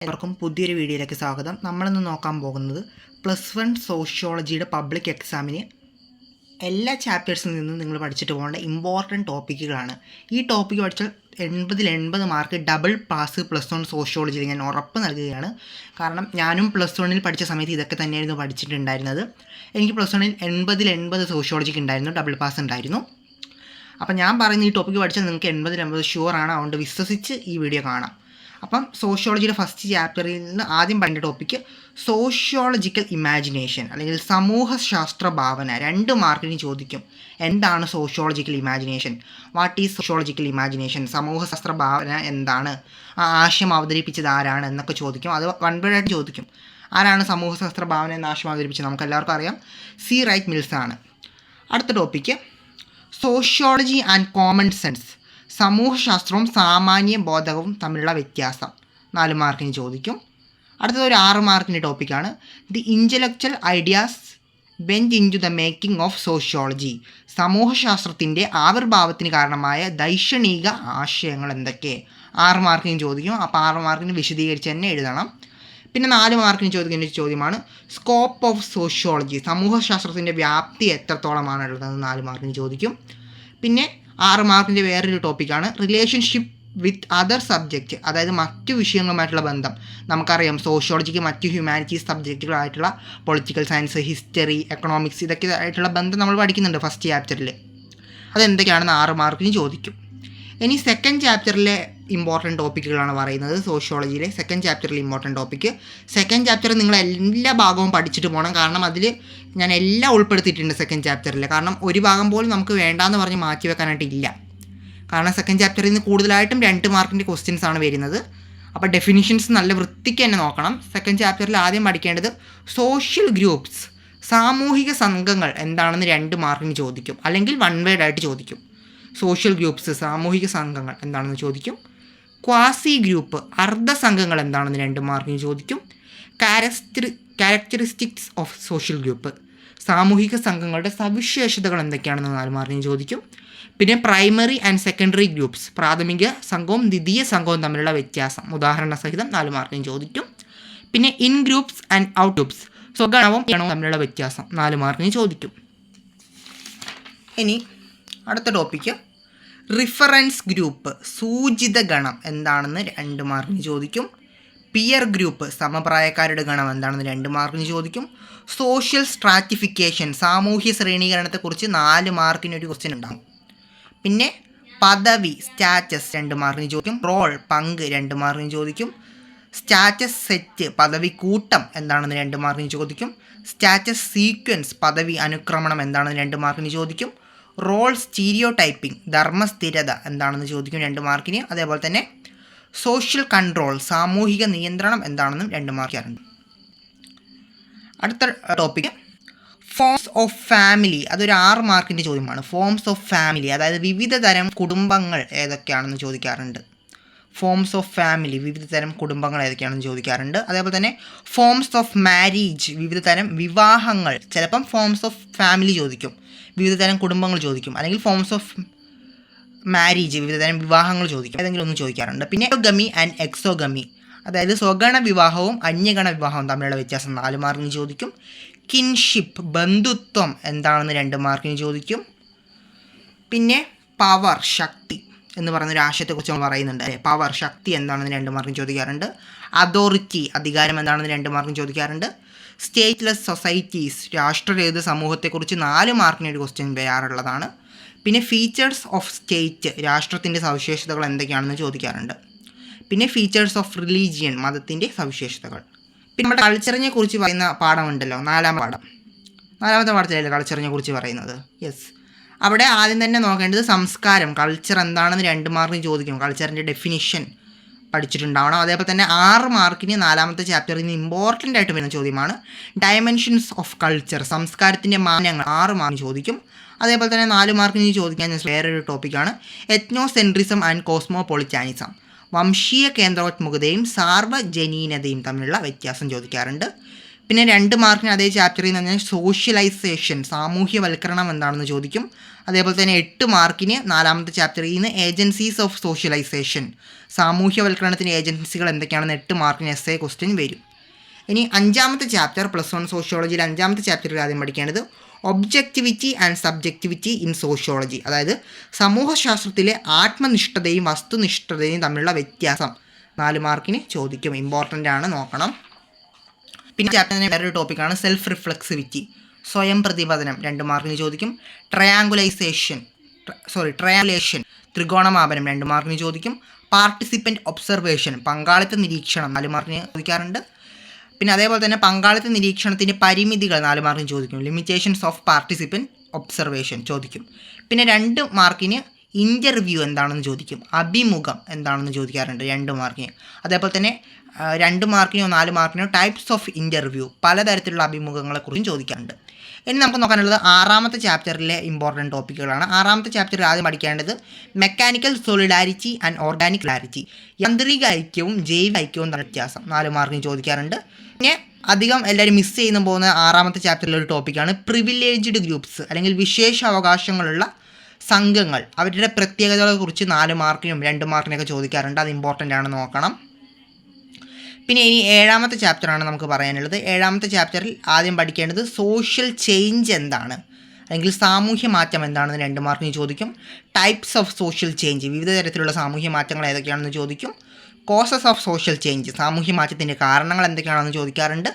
എല്ലാവർക്കും പുതിയൊരു വീഡിയോയിലേക്ക് സ്വാഗതം. നമ്മളിന്ന് നോക്കാൻ പോകുന്നത് +1 സോഷ്യോളജിയുടെ പബ്ലിക് എക്സാമിന് എല്ലാ ചാപ്റ്റേഴ്സിൽ നിന്നും നിങ്ങൾ പഠിച്ചിട്ട് പോകേണ്ട ഇമ്പോർട്ടൻറ്റ് ടോപ്പിക്കുകളാണ്. ഈ ടോപ്പിക്ക് പഠിച്ചാൽ 80 മാർക്ക് ഡബിൾ പാസ് +1 സോഷ്യോളജിയിൽ ഞാൻ ഉറപ്പ് നൽകുകയാണ്. കാരണം ഞാനും +1 പഠിച്ച സമയത്ത് ഇതൊക്കെ തന്നെയായിരുന്നു പഠിച്ചിട്ടുണ്ടായിരുന്നത്. എനിക്ക് +1 80 സോഷ്യോളജിക്ക് ഉണ്ടായിരുന്നു, ഡബിൾ പാസ് ഉണ്ടായിരുന്നു. അപ്പം ഞാൻ പറയുന്ന ഈ ടോപ്പിക്ക് പഠിച്ചാൽ നിങ്ങൾക്ക് 80 ഷുവറാണ്. അതുകൊണ്ട് വിശ്വസിച്ച് ഈ വീഡിയോ കാണാം. അപ്പം സോഷ്യോളജിയുടെ ഫസ്റ്റ് ചാപ്റ്ററിൽ നിന്ന് ആദ്യം പഠിക്കേണ്ട ടോപ്പിക്ക് സോഷ്യോളജിക്കൽ ഇമാജിനേഷൻ അല്ലെങ്കിൽ സമൂഹശാസ്ത്ര ഭാവന. 2 മാർക്കിന് ചോദിക്കും. എന്താണ് sociological imagination? What is sociological imagination? സമൂഹശാസ്ത്ര ഭാവന എന്താണ്? ആ ആശയം അവതരിപ്പിച്ചത് ആരാണ് എന്നൊക്കെ ചോദിക്കും. അത് വൺ ബൈ ആയിട്ട് ചോദിക്കും. ആരാണ് സമൂഹശാസ്ത്ര ഭാവന എന്ന ആശയം അവതരിപ്പിച്ചത്? നമുക്ക് എല്ലാവർക്കും അറിയാം, സി റൈറ്റ് മിൽസ് ആണ്. അടുത്ത topic sociology and common sense. സമൂഹശാസ്ത്രവും സാമാന്യ ബോധവും തമ്മിലുള്ള വ്യത്യാസം. 4 മാർക്കിന് ചോദിക്കും. അടുത്തത് ഒരു 6 മാർക്കിൻ്റെ ടോപ്പിക്കാണ് the intellectual ideas went into the making of sociology. സമൂഹശാസ്ത്രത്തിൻ്റെ ആവിർഭാവത്തിന് കാരണമായ ദൈക്ഷണിക ആശയങ്ങൾ എന്തൊക്കെ? 6 മാർക്കിന് ചോദിക്കും. അപ്പോൾ 6 മാർക്കിന് വിശദീകരിച്ച് തന്നെ എഴുതണം. പിന്നെ 4 മാർക്കിന് ചോദിക്കുന്ന ചോദ്യമാണ് സ്കോപ്പ് ഓഫ് സോഷ്യോളജി. സമൂഹശാസ്ത്രത്തിൻ്റെ വ്യാപ്തി എത്രത്തോളമാണുള്ളതെന്ന് 4 മാർക്കിന് ചോദിക്കും. പിന്നെ 6 മാർക്കിൻ്റെ വേറൊരു ടോപ്പിക്കാണ് റിലേഷൻഷിപ്പ് വിത്ത് അതർ സബ്ജക്റ്റ്, അതായത് മറ്റു വിഷയങ്ങളുമായിട്ടുള്ള ബന്ധം. നമുക്കറിയാം സോഷ്യോളജിക്ക് മറ്റു ഹ്യൂമാനിറ്റീസ് സബ്ജക്റ്റുകളായിട്ടുള്ള പൊളിറ്റിക്കൽ സയൻസ്, ഹിസ്റ്ററി, എക്കണോമിക്സ് ഇതൊക്കെ ആയിട്ടുള്ള ബന്ധം നമ്മൾ പഠിക്കുന്നുണ്ട് ഫസ്റ്റ് ചാപ്റ്ററിൽ. അതെന്തൊക്കെയാണെന്ന് 6 മാർക്കിന് ചോദിക്കും. ഇനി സെക്കൻഡ് ചാപ്റ്ററിലെ ഇമ്പോർട്ടൻറ്റ് ടോപ്പിക്കുകളാണ് പറയുന്നത്. സോഷ്യോളജിയിലെ സെക്കൻഡ് ചാപ്റ്ററിലെ ഇമ്പോർട്ടൻറ്റ് ടോപ്പിക്ക്. സെക്കൻഡ് ചാപ്റ്റർ നിങ്ങൾ എല്ലാ ഭാഗവും പഠിച്ചിട്ട് പോകണം. കാരണം അതിൽ ഞാൻ എല്ലാം ഉൾപ്പെടുത്തിയിട്ടുണ്ട് സെക്കൻഡ് ചാപ്റ്ററിൽ. കാരണം ഒരു ഭാഗം പോലും നമുക്ക് വേണ്ടാന്ന് പറഞ്ഞ് മാറ്റി വെക്കാനായിട്ടില്ല. കാരണം സെക്കൻഡ് ചാപ്റ്ററിൽ നിന്ന് കൂടുതലായിട്ടും 2 മാർക്കിൻ്റെ ക്വസ്റ്റ്യൻസ് ആണ് വരുന്നത്. അപ്പോൾ ഡെഫിനിഷൻസ് നല്ല വൃത്തിക്ക് തന്നെ നോക്കണം. സെക്കൻഡ് ചാപ്റ്ററിൽ ആദ്യം പഠിക്കേണ്ടത് സോഷ്യൽ ഗ്രൂപ്പ്സ്, സാമൂഹിക സംഘങ്ങൾ എന്താണെന്ന് 2 മാർക്കിന് ചോദിക്കും, അല്ലെങ്കിൽ വൺ വേർഡ് ആയിട്ട് ചോദിക്കും. സോഷ്യൽ ഗ്രൂപ്പ്സ്, സാമൂഹിക സംഘങ്ങൾ എന്താണെന്ന് ചോദിക്കും. ക്വാസി ഗ്രൂപ്പ്, അർദ്ധ സംഘങ്ങൾ എന്താണെന്ന് 2 മാർക്കിന് ചോദിക്കും. ക്യാരക്ടറിസ്റ്റിക്സ് ഓഫ് സോഷ്യൽ ഗ്രൂപ്പ്, സാമൂഹിക സംഘങ്ങളുടെ സവിശേഷതകൾ എന്തൊക്കെയാണെന്ന് 4 മാർക്കിന് ചോദിക്കും. പിന്നെ പ്രൈമറി ആൻഡ് സെക്കൻഡറി ഗ്രൂപ്പ്സ്, പ്രാഥമിക സംഘവും ദ്വിതീയ സംഘവും തമ്മിലുള്ള വ്യത്യാസം ഉദാഹരണ സഹിതം 4 മാർക്കിന് ചോദിക്കും. പിന്നെ in groups and out groups, സ്വഗണവും ഗണവും തമ്മിലുള്ള വ്യത്യാസം 4 മാർക്കിന് ചോദിക്കും. ഇനി അടുത്ത ടോപ്പിക്ക് റിഫറൻസ് ഗ്രൂപ്പ്, സൂചിത ഗണം എന്താണെന്ന് 2 മാർക്കിന് ചോദിക്കും. പിയർ ഗ്രൂപ്പ്, സമപ്രായക്കാരുടെ ഗണം എന്താണെന്ന് 2 മാർക്കിന് ചോദിക്കും. സോഷ്യൽ സ്ട്രാറ്റിഫിക്കേഷൻ, സാമൂഹ്യ ശ്രേണീകരണത്തെക്കുറിച്ച് 4 മാർക്കിന് ഒരു ക്വസ്റ്റ്യൻ ഉണ്ടാകും. പിന്നെ പദവി, സ്റ്റാറ്റസ് 2 മാർക്കിന് ചോദിക്കും. റോൾ, പങ്ക് 2 മാർക്കിന് ചോദിക്കും. സ്റ്റാറ്റസ് സെറ്റ്, പദവി കൂട്ടം എന്താണെന്ന് 2 മാർക്കിന് ചോദിക്കും. സ്റ്റാറ്റസ് സീക്വൻസ്, പദവി അനുക്രമണം എന്താണെന്ന് 2 മാർക്കിന് ചോദിക്കും. റോൾ സ്റ്റീരിയോ ടൈപ്പിംഗ്, ധർമ്മസ്ഥിരത എന്താണെന്ന് ചോദിക്കും 2 മാർക്കിന്. അതേപോലെ തന്നെ സോഷ്യൽ കൺട്രോൾ, സാമൂഹിക നിയന്ത്രണം എന്താണെന്നും 2 മാർക്കാറുണ്ട്. അടുത്ത ടോപ്പിക്ക് ഫോംസ് ഓഫ് ഫാമിലി, അതൊരു 6 മാർക്കിൻ്റെ ചോദ്യമാണ്. ഫോംസ് ഓഫ് ഫാമിലി, അതായത് വിവിധ തരം കുടുംബങ്ങൾ ഏതൊക്കെയാണെന്ന് ചോദിക്കാറുണ്ട്. ഫോംസ് ഓഫ് ഫാമിലി, വിവിധ തരം കുടുംബങ്ങൾ ഏതൊക്കെയാണെന്ന് ചോദിക്കാറുണ്ട്. അതേപോലെ തന്നെ ഫോംസ് ഓഫ് മാരേജ്, വിവിധ തരം വിവാഹങ്ങൾ. ചിലപ്പം ഫോംസ് ഓഫ് ഫാമിലി ചോദിക്കും, വിവിധ തരം കുടുംബങ്ങൾ ചോദിക്കും. അല്ലെങ്കിൽ ഫോംസ് ഓഫ് മാരേജ്, വിവിധ തരം വിവാഹങ്ങൾ ചോദിക്കും. ഏതെങ്കിലും ഒന്ന് ചോദിക്കാറുണ്ട്. പിന്നെ എക്സോഗമി ആൻഡ് എക്സോഗമി, അതായത് സ്വഗണ വിവാഹവും അന്യഗണ വിവാഹവും തമ്മിലുള്ള വ്യത്യാസം 4 മാർക്കിന് ചോദിക്കും. കിൻഷിപ്പ്, ബന്ധുത്വം എന്താണെന്ന് 2 മാർക്കിന് ചോദിക്കും. പിന്നെ പവർ, ശക്തി എന്ന് പറയുന്നൊരു ആശയത്തെക്കുറിച്ച് നമ്മൾ പറയുന്നുണ്ട്. പവർ, ശക്തി എന്താണെന്ന് 2 മാർക്കിന് ചോദിക്കാറുണ്ട്. അതോറിറ്റി, അധികാരം എന്താണെന്ന് 2 മാർക്കിന് ചോദിക്കാറുണ്ട്. സ്റ്റേറ്റ്ലെസ് സൊസൈറ്റീസ്, രാഷ്ട്രരഹിത സമൂഹത്തെക്കുറിച്ച് 4 മാർക്കിന് ഒരു ക്വസ്റ്റ്യൻ വരാറുള്ളതാണ്. പിന്നെ ഫീച്ചേഴ്സ് ഓഫ് സ്റ്റേറ്റ്, രാഷ്ട്രത്തിൻ്റെ സവിശേഷതകൾ എന്തൊക്കെയാണെന്ന് ചോദിക്കാറുണ്ട്. പിന്നെ ഫീച്ചേഴ്സ് ഓഫ് റിലീജിയൻ, മതത്തിൻ്റെ സവിശേഷതകൾ. പിന്നെ നമ്മുടെ കൾച്ചറിനെ കുറിച്ച് പറയുന്ന പാഠമുണ്ടല്ലോ, 4ാമത്തെ പാഠം. 4ാമത്തെ പാഠത്തിലല്ലേ കൾച്ചറിനെ കുറിച്ച് പറയുന്നത്? യെസ്. അവിടെ ആദ്യം തന്നെ നോക്കേണ്ടത് സംസ്കാരം, കൾച്ചർ എന്താണെന്ന് 2 മാർക്കിന് ചോദിക്കും. കൾച്ചറിൻ്റെ ഡെഫിനിഷൻ പഠിച്ചിട്ടുണ്ടാവണം. അതേപോലെ തന്നെ 6 മാർക്കിന് 4ാമത്തെ ചാപ്റ്ററിൽ നിന്ന് ഇമ്പോർട്ടൻ്റ് ആയിട്ട് വരുന്ന ചോദ്യമാണ് ഡയമെൻഷൻസ് ഓഫ് കൾച്ചർ, സംസ്കാരത്തിൻ്റെ മാനങ്ങൾ. 6 മാർക്കിന് ചോദിക്കും. അതേപോലെ തന്നെ 4 മാർക്കിന് ചോദിക്കാൻ വേറൊരു ടോപ്പിക്കാണ് എത്നോസെൻട്രിസം ആൻഡ് കോസ്മോപൊളിറ്റാനിസം, വംശീയ കേന്ദ്രോത്മുഖതയും സാർവജനീനതയും തമ്മിലുള്ള വ്യത്യാസം ചോദിക്കാറുണ്ട്. പിന്നെ 2 മാർക്കിന് അതേ ചാപ്റ്ററിൽ നിന്ന് പറഞ്ഞാൽ സോഷ്യലൈസേഷൻ, സാമൂഹ്യവൽക്കരണം എന്താണെന്ന് ചോദിക്കും. അതേപോലെ തന്നെ 8 മാർക്കിന് 4ാമത്തെ ചാപ്റ്ററിൽ നിന്ന് ഏജൻസീസ് ഓഫ് സോഷ്യലൈസേഷൻ, സാമൂഹ്യവൽക്കരണത്തിന് ഏജൻസികൾ എന്തൊക്കെയാണെന്ന് 8 മാർക്കിന് എസ്സേ ക്വസ്റ്റ്യൻ വരും. ഇനി 5ാമത്തെ ചാപ്റ്റർ +1 സോഷ്യോളജിയിൽ 5ാമത്തെ ചാപ്റ്ററിൽ ആദ്യം പഠിക്കേണ്ടത് objectivity and subjectivity in sociology, അതായത് സമൂഹശാസ്ത്രത്തിലെ ആത്മനിഷ്ഠതയും വസ്തുനിഷ്ഠതയും തമ്മിലുള്ള വ്യത്യാസം 4 മാർക്കിന് ചോദിക്കും. ഇമ്പോർട്ടൻ്റ് ആണ്, നോക്കണം. പിന്നെ ചാപ്റ്ററിൻ്റെ വേറൊരു ടോപ്പിക്കാണ് സെൽഫ് റിഫ്ലെക്സിവിറ്റി, സ്വയം പ്രതിപതനം, 2 മാർക്കിന് ചോദിക്കും. ട്രയാങ്കുലേഷൻ, ത്രികോണമാപനം 2 മാർക്കിന് ചോദിക്കും. പാർട്ടിസിപ്പൻറ്റ് ഒബ്സർവേഷൻ, പങ്കാളിത്ത നിരീക്ഷണം 4 മാർക്കിന് ചോദിക്കാറുണ്ട്. പിന്നെ അതേപോലെ തന്നെ പങ്കാളിത്ത നിരീക്ഷണത്തിൻ്റെ പരിമിതികൾ 4 മാർക്കിന് ചോദിക്കും. ലിമിറ്റേഷൻസ് ഓഫ് പാർട്ടിസിപ്പൻറ്റ് ഒബ്സർവേഷൻ ചോദിക്കും. പിന്നെ 2 മാർക്കിന് ഇൻ്റർവ്യൂ എന്താണെന്ന് ചോദിക്കും. അഭിമുഖം എന്താണെന്ന് ചോദിക്കാറുണ്ട് 2 മാർക്കിന്. അതേപോലെ തന്നെ 2 മാർക്കിനോ 4 മാർക്കിനോ ടൈപ്സ് ഓഫ് ഇൻ്റർവ്യൂ, പലതരത്തിലുള്ള അഭിമുഖങ്ങളെക്കുറിച്ചും ചോദിക്കാറുണ്ട്. ഇനി നമുക്ക് നോക്കാനുള്ളത് 6ാമത്തെ ചാപ്റ്ററിലെ ഇമ്പോർട്ടൻറ്റ് ടോപ്പിക്കുകളാണ്. 6ാമത്തെ ചാപ്റ്ററിൽ ആദ്യം പഠിക്കേണ്ടത് മെക്കാനിക്കൽ സോളിഡാരിറ്റി ആൻഡ് ഓർഗാനിക് ലാരിറ്റി, യാന്ത്രിക ഐക്യവും ജൈവ ഐക്യവും തമ്മിലുള്ള വ്യത്യാസം 4 മാർക്കിന് ചോദിക്കാറുണ്ട്. പിന്നെ അധികം എല്ലാവരും മിസ് ചെയ്യുന്ന പോകുന്ന 6ാമത്തെ ചാപ്റ്ററിലെ ഒരു ടോപ്പിക്കാണ് പ്രിവിലേജ്ഡ് ഗ്രൂപ്പ്സ്, അല്ലെങ്കിൽ വിശേഷ അവകാശങ്ങളുള്ള സംഘങ്ങൾ, അവരുടെ പ്രത്യേകതകളെക്കുറിച്ച് 4 മാർക്കിനും 2 മാർക്കിനൊക്കെ ചോദിക്കാറുണ്ട്. അത് ഇമ്പോർട്ടൻ്റ് ആണ്, നോക്കണം. പിന്നെ ഇനി 7ാമത്തെ ചാപ്റ്ററാണ് നമുക്ക് പറയാനുള്ളത്. 7ാമത്തെ ചാപ്റ്ററിൽ ആദ്യം പഠിക്കേണ്ടത് സോഷ്യൽ ചേഞ്ച് എന്താണ്, അല്ലെങ്കിൽ സാമൂഹ്യ മാറ്റം എന്താണെന്ന് 2 മാർക്കിന് ചോദിക്കും. ടൈപ്സ് ഓഫ് സോഷ്യൽ ചേഞ്ച്, വിവിധ തരത്തിലുള്ള സാമൂഹ്യ മാറ്റങ്ങൾ ഏതൊക്കെയാണെന്ന് ചോദിക്കും. കോസസ് ഓഫ് സോഷ്യൽ ചേഞ്ച്, സാമൂഹ്യ മാറ്റത്തിൻ്റെ കാരണങ്ങൾ എന്തൊക്കെയാണെന്ന് ചോദിക്കാറുണ്ട്.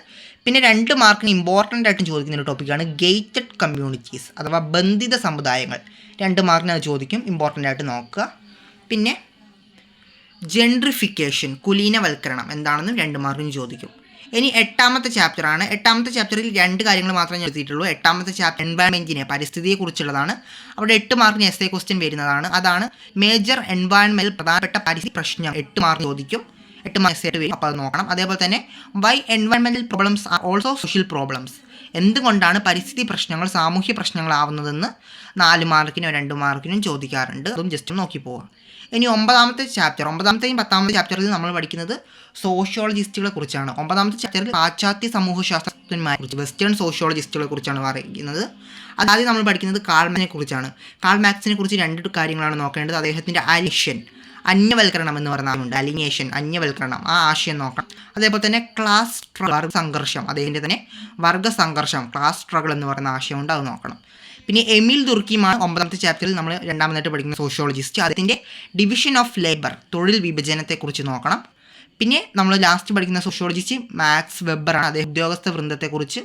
പിന്നെ 2 മാർക്കിന് ഇമ്പോർട്ടൻ്റ് ആയിട്ടും ചോദിക്കുന്ന ഒരു ടോപ്പിക്കാണ് ഗേറ്റഡ് കമ്മ്യൂണിറ്റീസ്, അഥവാ ബന്ധിത സമുദായങ്ങൾ, 2 മാർക്കിന് അത് ചോദിക്കും. ഇമ്പോർട്ടൻ്റ് ആയിട്ട് നോക്കുക. പിന്നെ ജെൻട്രിഫിക്കേഷൻ, കുലീനവൽക്കരണം എന്താണെന്നും 2 മാർക്കിന് ചോദിക്കും. ഇനി 8ാമത്തെ ചാപ്റ്ററാണ്. 8ാമത്തെ ചാപ്റ്ററിൽ 2 കാര്യങ്ങൾ മാത്രമേ ഞാൻ എഴുതിയിട്ടുള്ളൂ. 8ാമത്തെ ചാപ്റ്റർ എൻവയൺമെൻറ്റിനെ, പരിസ്ഥിതിയെക്കുറിച്ചുള്ളതാണ്. അവിടെ 8 മാർക്കിന് എസ്സേ ക്വസ്റ്റ്യൻ വരുന്നതാണ്. അതാണ് മേജർ എൻവയൺമെൻറ്റിൽ പ്രധാനപ്പെട്ട പരിസ്ഥിതി പ്രശ്നം, 8 മാർക്ക് ചോദിക്കും. 8 മാർക്ക് എസ്സേ വരും, അപ്പോൾ അത് നോക്കണം. അതേപോലെ തന്നെ why environmental problems are also social problems, എന്തുകൊണ്ടാണ് പരിസ്ഥിതി പ്രശ്നങ്ങൾ സാമൂഹ്യ പ്രശ്നങ്ങളാവുന്നതെന്ന് 4 മാർക്കിനും 2 മാർക്കിനും ചോദിക്കാറുണ്ട്. അതും ജസ്റ്റ് നോക്കി പോവാം. ഇനി 9ാമത്തെ ചാപ്റ്റർ, 9ാമത്തെയും 10ാമത്തെ ചാപ്റ്ററിൽ നമ്മൾ പഠിക്കുന്നത് സോഷ്യോളജിസ്റ്റുകളെ കുറിച്ചാണ്. 9ാമത്തെ ചാപ്റ്ററിൽ പാശ്ചാത്യ സമൂഹശാസ്ത്രജ്ഞന്മാരെ കുറിച്ച്, വെസ്റ്റേൺ സോഷ്യോളജിസ്റ്റുകളെ കുറിച്ചാണ് പറയുന്നത്. അതാദ്യം നമ്മൾ പഠിക്കുന്നത് കാൾ മാർക്സിനെ കുറിച്ചാണ്. കാൾ മാർക്സിനെ കുറിച്ച് 2 കാര്യങ്ങളാണ് നോക്കേണ്ടത്. അദ്ദേഹത്തിൻ്റെ അലിഷൻ, അന്യവൽക്കരണം എന്ന് പറയുന്ന ആളുണ്ട്, അലിനേഷൻ, അന്യവൽക്കരണം, ആ ആശയം നോക്കണം. അതേപോലെ തന്നെ ക്ലാസ് വർഗ സംഘർഷം, അദ്ദേഹത്തിൻ്റെ തന്നെ വർഗ സംഘർഷം, ക്ലാസ് സ്ട്രഗിൾ എന്ന് പറയുന്ന ആശയമുണ്ട്, അത് നോക്കണം. പിന്നെ എമിൽ ദുർക്കിമാണ് 9ാമത്തെ ചാപ്റ്ററിൽ നമ്മൾ 2ാമതായിട്ട് പഠിക്കുന്ന സോഷ്യോളജിസ്റ്റ്. അതിൻ്റെ ഡിവിഷൻ ഓഫ് ലേബർ, തൊഴിൽ വിഭജനത്തെക്കുറിച്ച് നോക്കണം. പിന്നെ നമ്മൾ ലാസ്റ്റ് പഠിക്കുന്ന സോഷ്യോളജിസ്റ്റ് മാക്സ് വെബറാണ്. അദ്ദേഹം ഉദ്യോഗസ്ഥ വൃന്ദത്തെക്കുറിച്ച്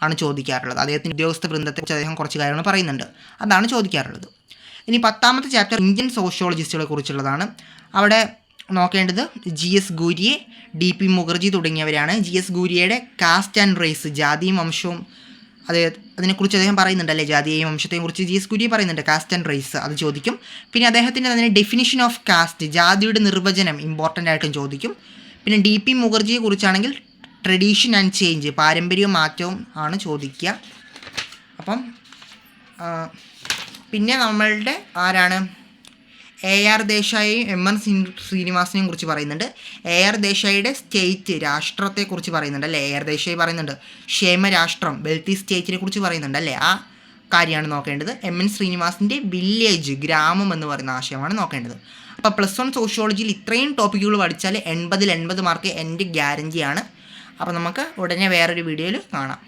ആണ് ചോദിക്കാറുള്ളത്. അദ്ദേഹത്തിൻ്റെ ഉദ്യോഗസ്ഥ വൃന്ദത്തെക്കുറിച്ച് അദ്ദേഹം കുറച്ച് കാര്യങ്ങൾ പറയുന്നുണ്ട്, അതാണ് ചോദിക്കാറുള്ളത്. ഇനി 10ാമത്തെ ചാപ്റ്റർ ഇന്ത്യൻ സോഷ്യോളജിസ്റ്റുകളെ കുറിച്ചുള്ളതാണ്. അവിടെ നോക്കേണ്ടത് GS ഗുരിയെ, DP മുഖർജി തുടങ്ങിയവരാണ്. GS ഗുരിയയുടെ കാസ്റ്റ് ആൻഡ് റേസ്, ജാതിയും വംശവും, അതിനെക്കുറിച്ച് അദ്ദേഹം പറയുന്നുണ്ട് അല്ലേ, ജാതിയെയും വംശത്തെയും കുറിച്ച് GS ഗുരി പറയുന്നുണ്ട്. കാസ്റ്റ് ആൻഡ് റേസ് അത് ചോദിക്കും. പിന്നെ അദ്ദേഹത്തിൻ്റെ തന്നെ ഡെഫിനിഷൻ ഓഫ് കാസ്റ്റ്, ജാതിയുടെ നിർവചനം ഇമ്പോർട്ടൻ്റ് ആയിട്ടും ചോദിക്കും. പിന്നെ DP മുഖർജിയെ കുറിച്ചാണെങ്കിൽ ട്രഡീഷൻ ആൻഡ് ചേഞ്ച്, പാരമ്പര്യവും മാറ്റവും ആണ് ചോദിക്കുക. അപ്പം പിന്നെ നമ്മളുടെ ആരാണ്, AR ദേശായി, MN ശ്രീനിവാസനെയും കുറിച്ച് പറയുന്നുണ്ട്. AR ദേശായിയുടെ സ്റ്റേറ്റ്, രാഷ്ട്രത്തെക്കുറിച്ച് പറയുന്നുണ്ട് അല്ലേ. AR ദേശായി പറയുന്നുണ്ട് ക്ഷേമരാഷ്ട്രം, വെൽത്തി സ്റ്റേറ്റിനെ കുറിച്ച് പറയുന്നുണ്ട് അല്ലേ, ആ കാര്യമാണ് നോക്കേണ്ടത്. MN ശ്രീനിവാസിൻ്റെ വില്ലേജ്, ഗ്രാമം എന്ന് പറയുന്ന ആശയമാണ് നോക്കേണ്ടത്. അപ്പോൾ +1 സോഷ്യോളജിയിൽ ഇത്രയും ടോപ്പിക്കുകൾ പഠിച്ചാൽ 80-80 മാർക്ക് എൻ്റെ ഗ്യാരൻറ്റിയാണ്. അപ്പോൾ നമുക്ക് ഉടനെ വേറൊരു വീഡിയോയിൽ കാണാം.